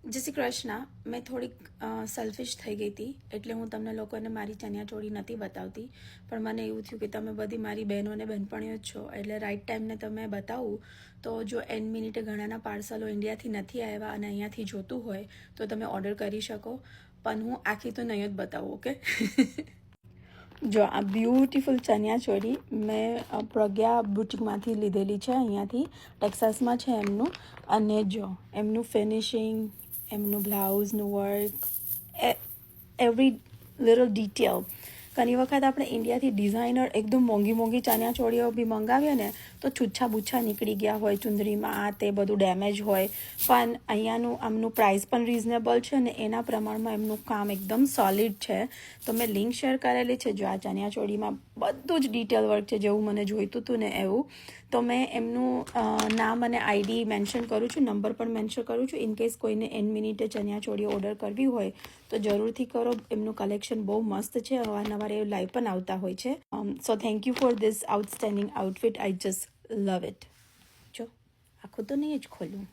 જય શ્રી કૃષ્ણ. મેં થોડીક સેલ્ફિશ થઈ ગઈ હતી, એટલે હું તમને લોકોને મારી ચણિયાચોળી નથી બતાવતી. પણ મને એવું થયું કે તમે બધી મારી બહેનો અને બહેનપણીઓ જ છો, એટલે રાઈટ ટાઈમને તમે બતાવું. તો જો એન્ડ મિનિટે ઘણાના પાર્સલો ઇન્ડિયાથી નથી આવ્યા અને અહીંયાથી જોતું હોય તો તમે ઓર્ડર કરી શકો. પણ હું આખી તો નહીં જ બતાવું, ઓકે? જો આ બ્યુટીફુલ ચણિયાચોળી મેં પ્રજ્ઞા બુટિકમાંથી લીધેલી છે, અહીંયાથી ટેક્સાસમાં છે એમનું. અને જો એમનું ફિનિશિંગ, એમનું બ્લાઉઝનું વર્ક, એવરી લિટલ ડિટેલ. ઘણી વખત આપણે ઇન્ડિયાથી ડિઝાઇનર એકદમ મોંઘી ચણિયાચોળીઓ બી મંગાવીએ ને તો છૂછા બુચ્છા નીકળી ગયા હોય, ચુંદડીમાં આ તે બધું ડેમેજ હોય. પણ અહીંયાનું આમનું પ્રાઇસ પણ રિઝનેબલ છે અને એના પ્રમાણમાં એમનું કામ એકદમ સોલિડ છે. તો મેં લિંક શેર કરેલી છે. જો આ ચણિયાચોળીમાં બધું જ ડિટેલ વર્ક છે, જેવું મને જોઈતું હતું ને એવું. તો મેં એમનું નામ અને આઈડી મેન્શન કરું છું, નંબર પણ મેન્શન કરું છું. ઇનકેસ કોઈને એન્ડ મિનિટે ચણિયાચોળીઓ ઓર્ડર કરવી હોય તો જરૂરથી કરો. એમનું કલેક્શન બહુ મસ્ત છે, અવારનવાર એ લાઈવ પણ આવતા હોય છે. So thank you for this outstanding outfit. I just love it. જો આખું તો નહીં જ ખોલું.